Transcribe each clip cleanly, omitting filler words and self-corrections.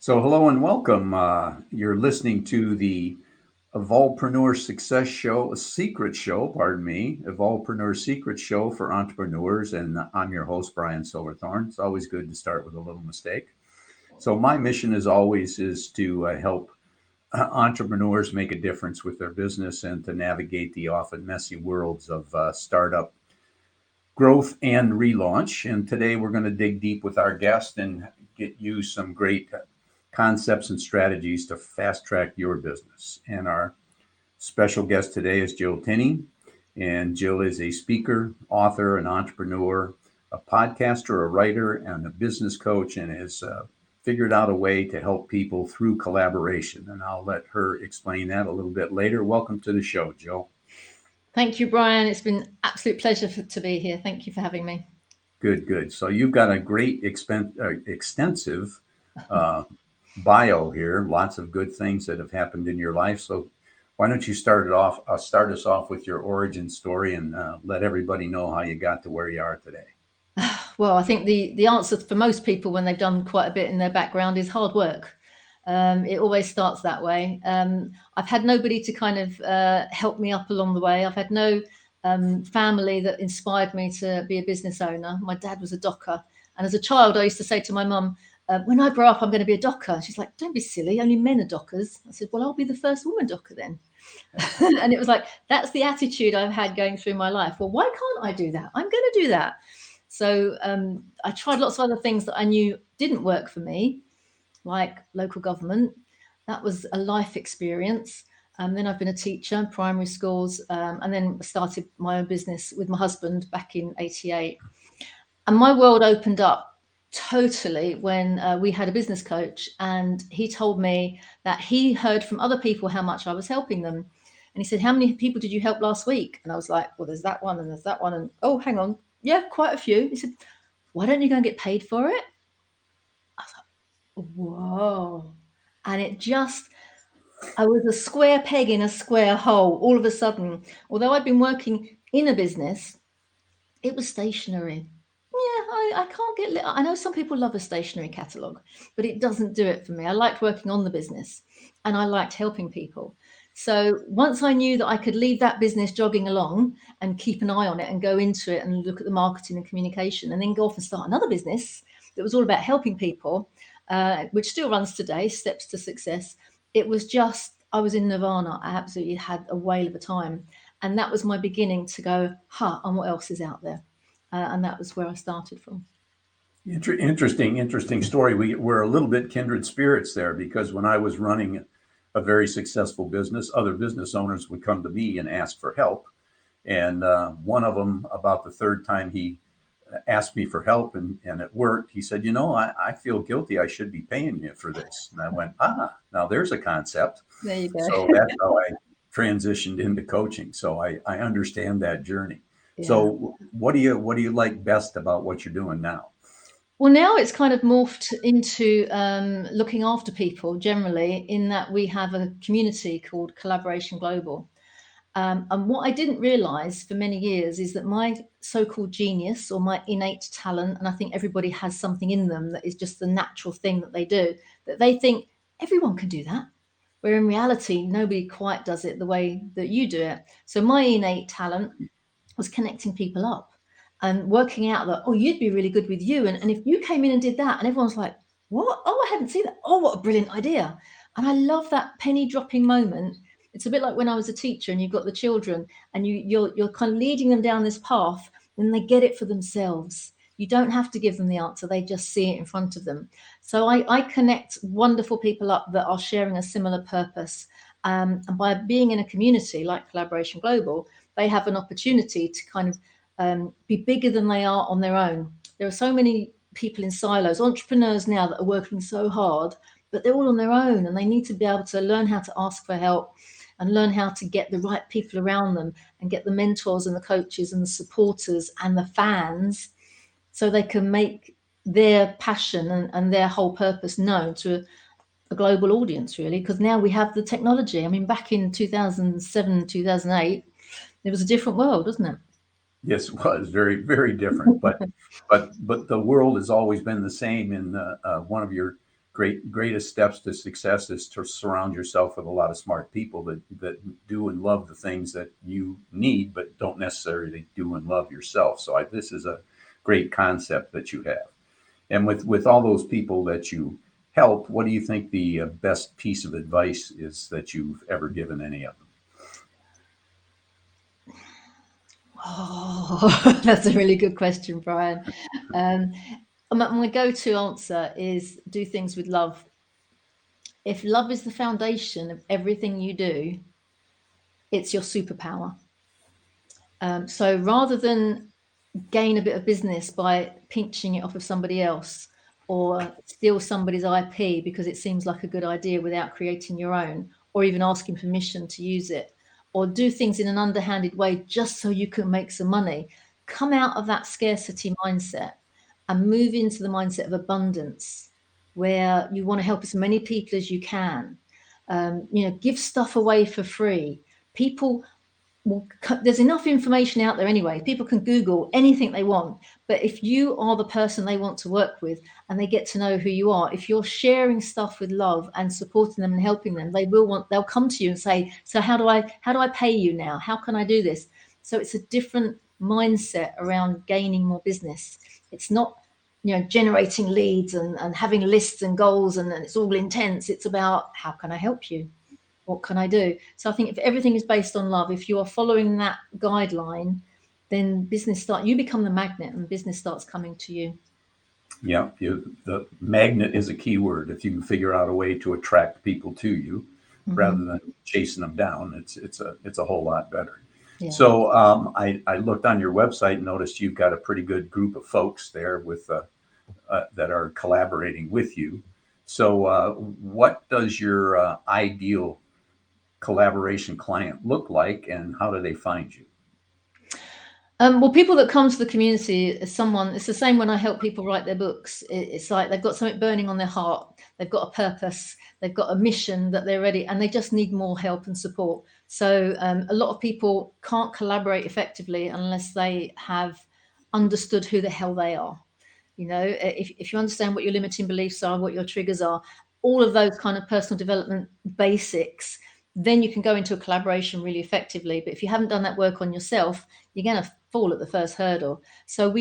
So, hello and welcome. You're listening to the Evolvepreneur Success Show, a secret show, pardon me, Evolvepreneur Secrets Show for entrepreneurs. And I'm your host, Brian Silverthorne. It's always good to start with a little mistake. So, my mission, as always, is to help entrepreneurs make a difference with their business and to navigate the often messy worlds of startup growth and relaunch. And today we're going to dig deep with our guest and get you some great concepts and strategies to fast track your business. And our special guest today is Gill Tiney. And Jill is a speaker, author, an entrepreneur, a podcaster, a writer, and a business coach, and has figured out a way to help people through collaboration. And I'll let her explain that a little bit later. Welcome to the show, Jill. Thank you, Brian. It's been an absolute pleasure to be here. Thank you for having me. Good, good. So you've got a great extensive bio here, lots of good things that have happened in your life. So why don't you start us off with your origin story and let everybody know how you got to where you are today. Well, I think the answer for most people when they've done quite a bit in their background is hard work. It always starts that way. I've had nobody to kind of help me up along the way. I've had no family that inspired me to be a business owner. My dad was a docker. And as a child, I used to say to my mum, when I grow up, I'm going to be a docker. She's like, don't be silly. Only men are dockers. I said, well, I'll be the first woman docker then. And it was like, that's the attitude I've had going through my life. Well, why can't I do that? I'm going to do that. So I tried lots of other things that I knew didn't work for me, like local government. That was a life experience. Then I've been a teacher in primary schools, and then started my own business with my husband back in '88. And my world opened up totally when we had a business coach, and he told me that he heard from other people how much I was helping them. And he said, how many people did you help last week? And I was like, well, there's that one and there's that one. And oh, hang on. Yeah, quite a few. He said, why don't you go and get paid for it? I was like, whoa. And I was a square peg in a square hole all of a sudden. Although I'd been working in a business, it was stationary. Yeah, I can't get. I know some people love a stationary catalogue, but it doesn't do it for me. I liked working on the business, and I liked helping people. So once I knew that I could leave that business jogging along and keep an eye on it and go into it and look at the marketing and communication, and then go off and start another business that was all about helping people, which still runs today, Steps to Success. It was just, I was in nirvana. I absolutely had a whale of a time. And that was my beginning to go, and what else is out there? And that was where I started from. Interesting story. We're a little bit kindred spirits there because when I was running a very successful business, other business owners would come to me and ask for help. And one of them, about the third time he asked me for help and it worked, he said, I feel guilty. I should be paying you for this. And I went, now there's a concept. There you go. So that's how I transitioned into coaching. So I understand that journey. Yeah. So what do you like best about what you're doing now? Well, now it's kind of morphed into looking after people generally, in that we have a community called Collaboration Global. And what I didn't realize for many years is that my so-called genius or my innate talent, and I think everybody has something in them that is just the natural thing that they do, that they think everyone can do that. Where in reality, nobody quite does it the way that you do it. So my innate talent was connecting people up and working out that, you'd be really good with you. And if you came in and did that, and everyone's like, what? Oh, I hadn't seen that. Oh, what a brilliant idea. And I love that penny dropping moment. It's a bit like when I was a teacher and you've got the children and you're kind of leading them down this path and they get it for themselves. You don't have to give them the answer. They just see it in front of them. So I connect wonderful people up that are sharing a similar purpose. And by being in a community like Collaboration Global, they have an opportunity to kind of be bigger than they are on their own. There are so many people in silos, entrepreneurs now that are working so hard, but they're all on their own and they need to be able to learn how to ask for help and learn how to get the right people around them and get the mentors and the coaches and the supporters and the fans so they can make their passion and their whole purpose known to a global audience, really, because now we have the technology. I mean, back in 2007, 2008, it was a different world, wasn't it? Yes, it was very, very different. But the world has always been the same. And one of your greatest steps to success is to surround yourself with a lot of smart people that do and love the things that you need, but don't necessarily do and love yourself. So this is a great concept that you have. And with all those people that you help, what do you think the best piece of advice is that you've ever given any of them? Oh, that's a really good question, Brian. My go-to answer is do things with love. If love is the foundation of everything you do, it's your superpower. So rather than gain a bit of business by pinching it off of somebody else or steal somebody's IP because it seems like a good idea without creating your own or even asking permission to use it, or do things in an underhanded way just so you can make some money, come out of that scarcity mindset and move into the mindset of abundance where you want to help as many people as you can. Give stuff away for free. There's enough information out there anyway. People can Google anything they want. But if you are the person they want to work with and they get to know who you are, if you're sharing stuff with love and supporting them and helping them, they'll come to you and say, so how do I pay you now? How can I do this? So it's a different mindset around gaining more business. It's not, generating leads and having lists and goals and it's all intense. It's about how can I help you? What can I do? So I think if everything is based on love, if you are following that guideline, then you become the magnet and business starts coming to you. Yeah, the magnet is a key word. If you can figure out a way to attract people to you rather than chasing them down, it's a whole lot better. Yeah. So I looked on your website and noticed you've got a pretty good group of folks there with that are collaborating with you. So what does your ideal collaboration client look like and how do they find you? Well, people that come to the community, it's the same when I help people write their books. It's like they've got something burning on their heart. They've got a purpose. They've got a mission that they're ready and they just need more help and support. So a lot of people can't collaborate effectively unless they have understood who the hell they are. If you understand what your limiting beliefs are, what your triggers are, all of those kind of personal development basics, then you can go into a collaboration really effectively. But if you haven't done that work on yourself, you're going to fall at the first hurdle. So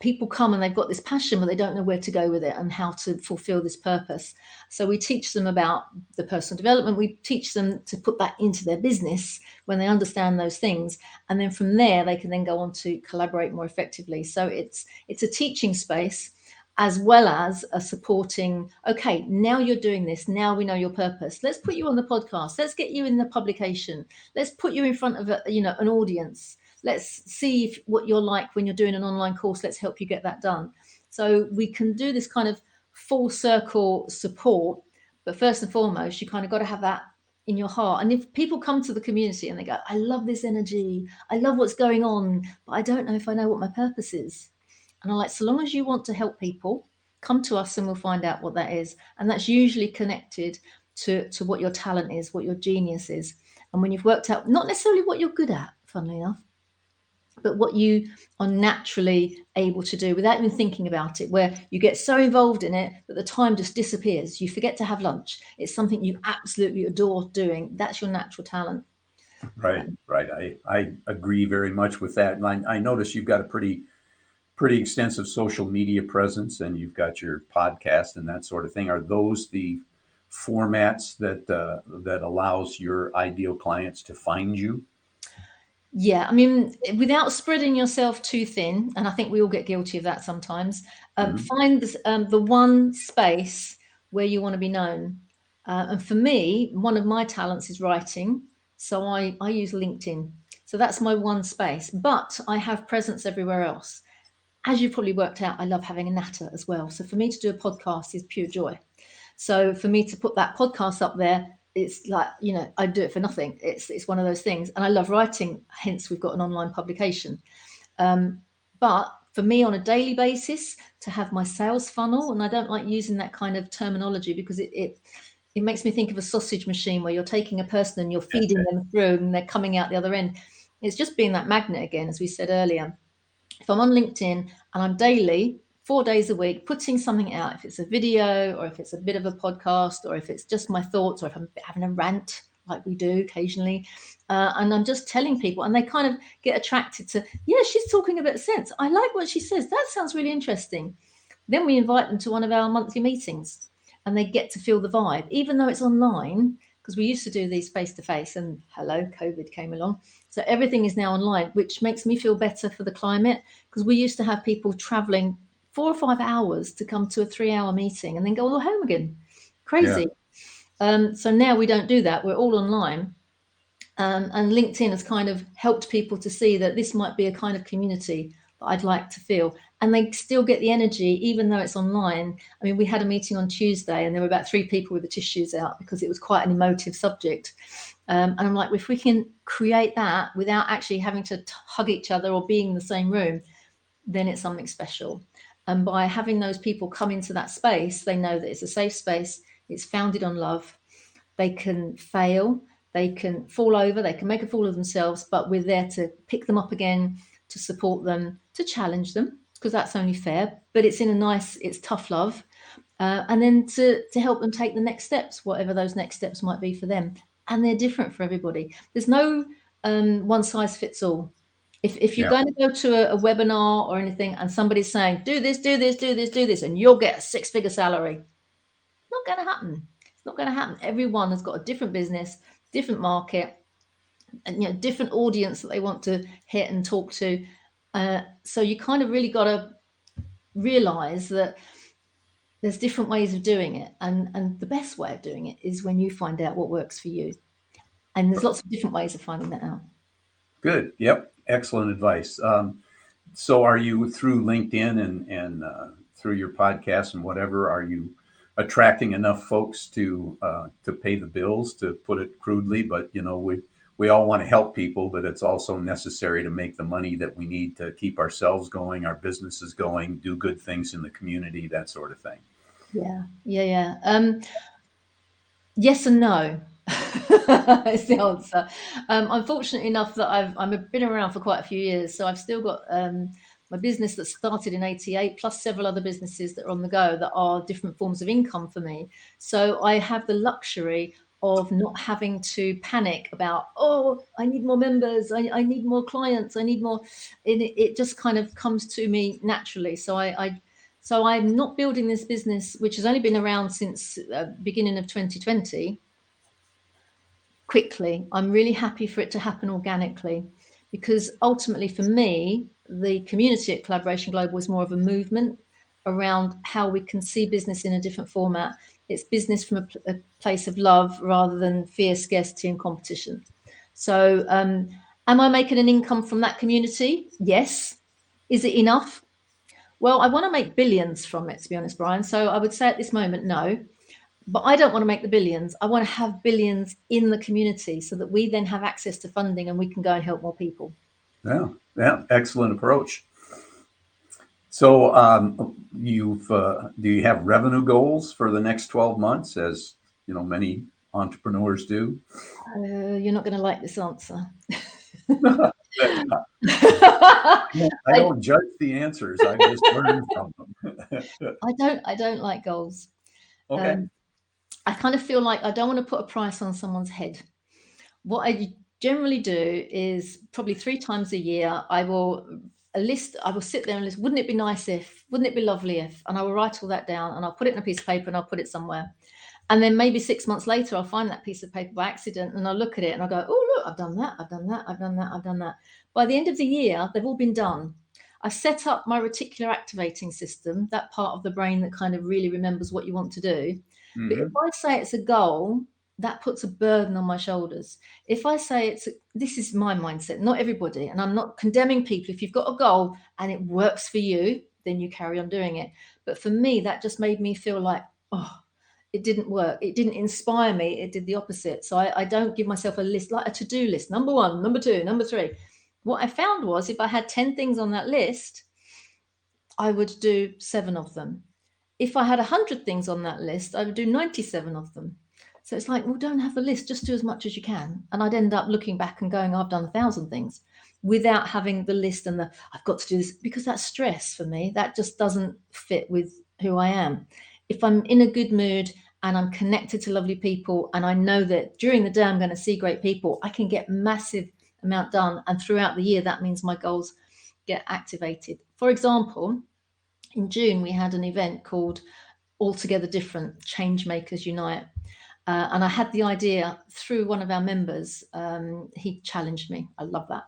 people come and they've got this passion, but they don't know where to go with it and how to fulfill this purpose. So we teach them about the personal development. We teach them to put that into their business when they understand those things. And then from there, they can then go on to collaborate more effectively. So it's a teaching space as well as a supporting, okay, now you're doing this. Now we know your purpose. Let's put you on the podcast. Let's get you in the publication. Let's put you in front of an audience. Let's see what you're like when you're doing an online course. Let's help you get that done. So we can do this kind of full circle support. But first and foremost, you kind of got to have that in your heart. And if people come to the community and they go, I love this energy. I love what's going on, but I don't know if I know what my purpose is. And I'm like, so long as you want to help people, come to us and we'll find out what that is. And that's usually connected to what your talent is, what your genius is. And when you've worked out, not necessarily what you're good at, funnily enough, but what you are naturally able to do without even thinking about it, where you get so involved in it that the time just disappears. You forget to have lunch. It's something you absolutely adore doing. That's your natural talent. Right. I agree very much with that. And I notice you've got a pretty extensive social media presence and you've got your podcast and that sort of thing. Are those the formats that allows your ideal clients to find you? Yeah, I mean, without spreading yourself too thin, and I think we all get guilty of that sometimes, find the one space where you want to be known. And for me, one of my talents is writing. So I use LinkedIn. So that's my one space, but I have presence everywhere else. As you've probably worked out, I love having a natter as well. So for me to do a podcast is pure joy. So for me to put that podcast up there, it's like, I do it for nothing. It's one of those things. And I love writing, hence we've got an online publication. But for me on a daily basis to have my sales funnel, and I don't like using that kind of terminology because it makes me think of a sausage machine where you're taking a person and you're feeding them through and they're coming out the other end. It's just being that magnet again, as we said earlier. If I'm on LinkedIn and I'm daily 4 days a week, putting something out, if it's a video or if it's a bit of a podcast or if it's just my thoughts or if I'm having a rant like we do occasionally. And I'm just telling people, and they kind of get attracted to, yeah, she's talking a bit of sense. I like what she says. That sounds really interesting. Then we invite them to one of our monthly meetings and they get to feel the vibe, even though it's online, because we used to do these face-to-face and hello, COVID came along. So everything is now online, which makes me feel better for the climate, because we used to have people traveling 4 or 5 hours to come to a 3-hour meeting and then go all home again. Crazy. So now we don't do that. We're all online. And LinkedIn has kind of helped people to see that this might be a kind of community that I'd like to feel. And they still get the energy, even though it's online. I mean, we had a meeting on Tuesday and there were about 3 people with the tissues out because it was quite an emotive subject. And I'm like, if we can create that without actually having to hug each other or being in the same room, then it's something special. And by having those people come into that space, they know that it's a safe space. It's founded on love. They can fail. They can fall over. They can make a fool of themselves, but we're there to pick them up again, to support them, to challenge them, because that's only fair. But it's in a nice, it's tough love. And then to help them take the next steps, whatever those next steps might be for them. And they're different for everybody. There's no one size fits all. If you're going to go to a webinar or anything and somebody's saying, do this, do this, do this, do this, and you'll get a 6-figure salary, not going to happen. It's not going to happen. Everyone has got a different business, different market, and different audience that they want to hit and talk to. So you kind of really got to realize that there's different ways of doing it. And the best way of doing it is when you find out what works for you. And there's lots of different ways of finding that out. Good. Yep. Excellent advice. So are you through LinkedIn and through your podcast and whatever, are you attracting enough folks to pay the bills, to put it crudely? But, we all want to help people, but it's also necessary to make the money that we need to keep ourselves going, our businesses going, do good things in the community, that sort of thing. Yeah. Yes and no. Is the answer. I'm fortunate enough that I've been around for quite a few years, so I've still got my business that started in '88, plus several other businesses that are on the go that are different forms of income for me. So I have the luxury of not having to panic about, I need more members, I need more clients, I need more. It just kind of comes to me naturally. So I'm not building this business, which has only been around since beginning of 2020. Quickly. I'm really happy for it to happen organically, because ultimately for me, the community at Collaboration Global is more of a movement around how we can see business in a different format. It's business from a place of love rather than fear, scarcity and competition. So am I making an income from that community? Yes. Is it enough? Well, I want to make billions from it, to be honest, Brian. So I would say at this moment, no. But I don't want to make the billions. I want to have billions in the community so that we then have access to funding and we can go and help more people. Yeah, excellent approach. So do you have revenue goals for the next 12 months, as many entrepreneurs do? You're not going to like this answer. I don't judge the answers. I just learn from them. I don't like goals. Okay. I kind of feel like I don't want to put a price on someone's head. What I generally do is probably 3 times a year, I will sit there and list, wouldn't it be nice if, wouldn't it be lovely if, and I will write all that down and I'll put it in a piece of paper and I'll put it somewhere. And then maybe 6 months later, I'll find that piece of paper by accident and I'll look at it and I'll go, oh, look, I've done that, I've done that, I've done that, I've done that. By the end of the year, they've all been done. I've set up my reticular activating system, that part of the brain that kind of really remembers what you want to do. Mm-hmm. But if I say it's a goal, that puts a burden on my shoulders. If I say this is my mindset, not everybody, and I'm not condemning people. If you've got a goal and it works for you, then you carry on doing it. But for me, that just made me feel like, it didn't work. It didn't inspire me. It did the opposite. So I don't give myself a list, like a to-do list, number 1, number 2, number 3. What I found was if I had 10 things on that list, I would do 7 of them. If I had 100 things on that list, I would do 97 of them. So it's like, well, don't have a list, just do as much as you can. And I'd end up looking back and going, I've done 1,000 things. without having the list and the I've got to do this, because that's stress for me. That just doesn't fit with who I am. If I'm in a good mood and I'm connected to lovely people, and I know that during the day I'm going to see great people, I can get massive amount done. And throughout the year, that means my goals get activated. For example, in June, we had an event called Altogether Different, Change Makers Unite. And I had the idea through one of our members. He challenged me. I love that.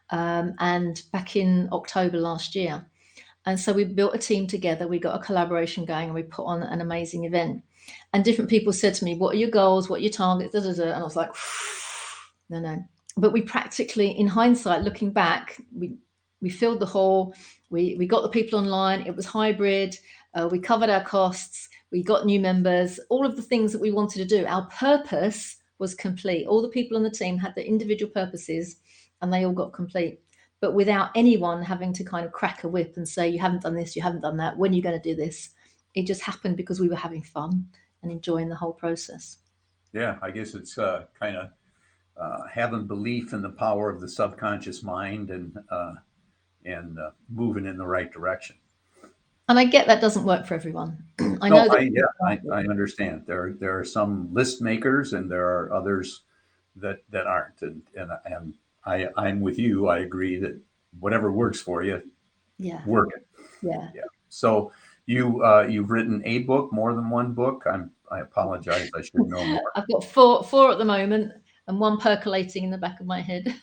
And back in October last year. And so we built a team together. We got a collaboration going, and we put on an amazing event. And different people said to me, what are your goals? What are your targets? Da, da, da. And I was like, no. But we practically, in hindsight, looking back, we filled the hall. We got the people online. It was hybrid. We covered our costs. We got new members, all of the things that we wanted to do. Our purpose was complete. All the people on the team had their individual purposes, and they all got complete. But without anyone having to kind of crack a whip and say, you haven't done this, you haven't done that, when are you going to do this? It just happened because we were having fun and enjoying the whole process. Yeah, I guess it's kind of having belief in the power of the subconscious mind and moving in the right direction. And I get that doesn't work for everyone. I know that. I understand. There are some list makers, and there are others that aren't. And I'm with you. I agree that whatever works for you, work it. Yeah. So you've written a book, more than one book. I apologize. I should know more. I've got four at the moment, and one percolating in the back of my head.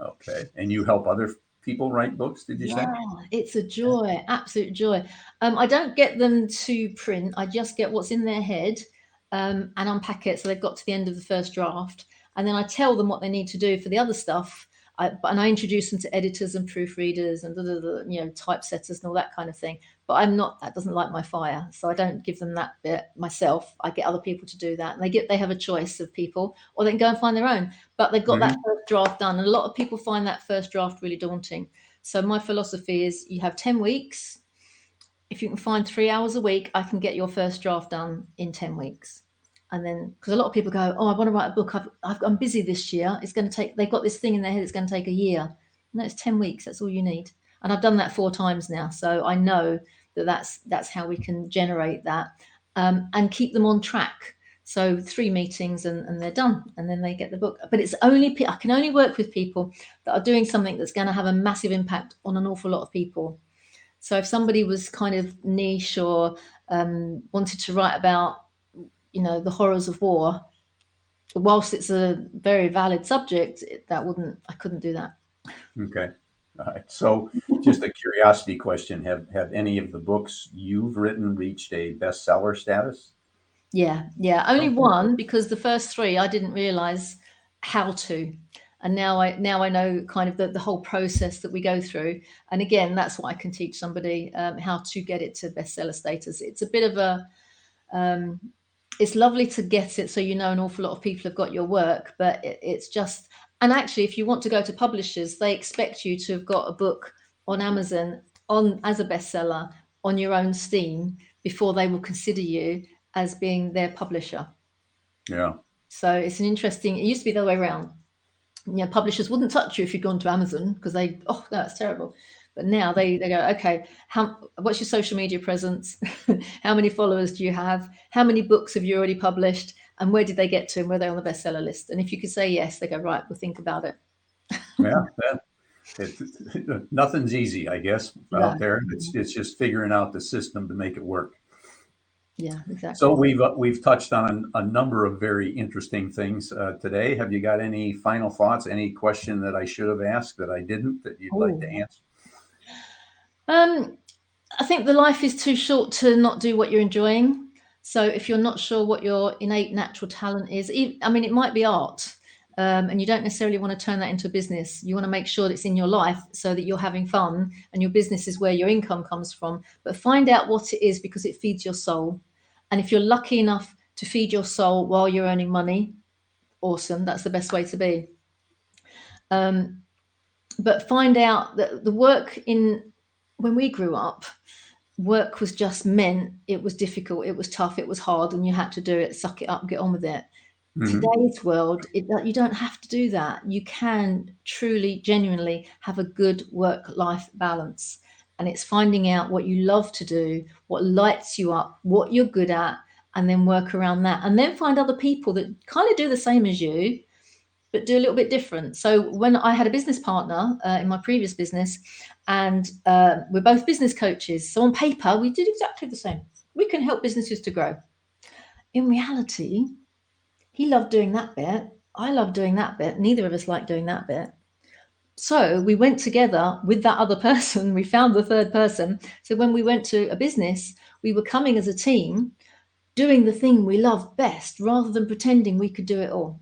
Okay. And you help other people write books, did you say? It's a joy, absolute joy. I don't get them to print. I just get what's in their head and unpack it. So they've got to the end of the first draft. And then I tell them what they need to do for the other stuff. And I introduce them to editors and proofreaders and typesetters and all that kind of thing. But that doesn't light my fire. So I don't give them that bit myself. I get other people to do that. And they have a choice of people, or they can go and find their own. But they've got that first draft done. And a lot of people find that first draft really daunting. So my philosophy is you have 10 weeks. If you can find 3 hours a week, I can get your first draft done in 10 weeks. And then, because a lot of people go, I want to write a book. I'm busy this year. It's going to take, they've got this thing in their head. It's going to take a year. No, it's 10 weeks. That's all you need. And I've done that 4 times now. So I know that's how we can generate that and keep them on track. So 3 meetings and they're done, and then they get the book. But I can only work with people that are doing something that's going to have a massive impact on an awful lot of people. So if somebody was kind of niche or wanted to write about, the horrors of war, whilst it's a very valid subject, I couldn't do that. Okay. All right. So just a curiosity question. Have any of the books you've written reached a bestseller status? Yeah. Only one, because the first 3, I didn't realize how to. And now I know kind of the whole process that we go through. And again, that's what I can teach somebody, how to get it to bestseller status. It's a bit of a, it's lovely to get it so an awful lot of people have got your work, but it's just, and actually if you want to go to publishers, they expect you to have got a book on Amazon as a bestseller on your own steam before they will consider you as being their publisher. Yeah. So it used to be the other way around. Publishers wouldn't touch you if you'd gone to Amazon because that's terrible. But now they go, okay, what's your social media presence? How many followers do you have? How many books have you already published? And where did they get to? And were they on the bestseller list? And if you could say yes, they go, right, we'll think about it. Yeah, nothing's easy, I guess, out there. It's just figuring out the system to make it work. Yeah, exactly. So we've touched on a number of very interesting things today. Have you got any final thoughts? Any question that I should have asked that I didn't that you'd like to answer? I think the life is too short to not do what you're enjoying. So if you're not sure what your innate natural talent is, it might be art, and you don't necessarily want to turn that into a business. You want to make sure that it's in your life so that you're having fun and your business is where your income comes from. But find out what it is, because it feeds your soul. And if you're lucky enough to feed your soul while you're earning money, awesome. That's the best way to be. But find out that the work when we grew up, work was just meant it was difficult, it was tough, it was hard, and you had to do it, suck it up, get on with it. Today's world, you don't have to do that. You can truly, genuinely have a good work-life balance. And it's finding out what you love to do, what lights you up, what you're good at, and then work around that. And then find other people that kind of do the same as you, but do a little bit different. So when I had a business partner in my previous business, and we're both business coaches. So on paper, we did exactly the same. We can help businesses to grow. In reality, he loved doing that bit. I love doing that bit. Neither of us like doing that bit. So we went together with that other person. We found the third person. So when we went to a business, we were coming as a team, doing the thing we loved best, rather than pretending we could do it all.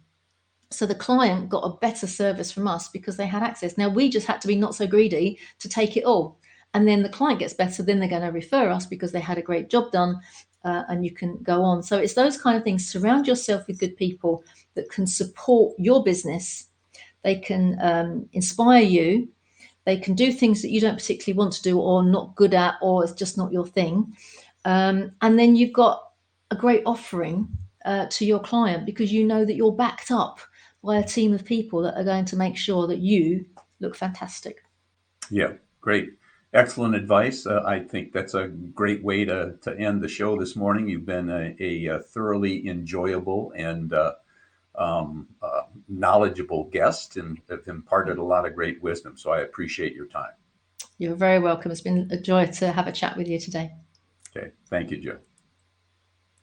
So the client got a better service from us because they had access. Now we just had to be not so greedy to take it all. And then the client gets better, then they're going to refer us because they had a great job done. And you can go on. So it's those kind of things. Surround yourself with good people that can support your business. They can inspire you. They can do things that you don't particularly want to do or not good at, or it's just not your thing. And then you've got a great offering to your client because you know that you're backed up by a team of people that are going to make sure that you look fantastic. Yeah, great. Excellent advice. I think that's a great way to end the show this morning. You've been a thoroughly enjoyable and knowledgeable guest, and have imparted a lot of great wisdom. So I appreciate your time. You're very welcome. It's been a joy to have a chat with you today. Okay. Thank you, Joe.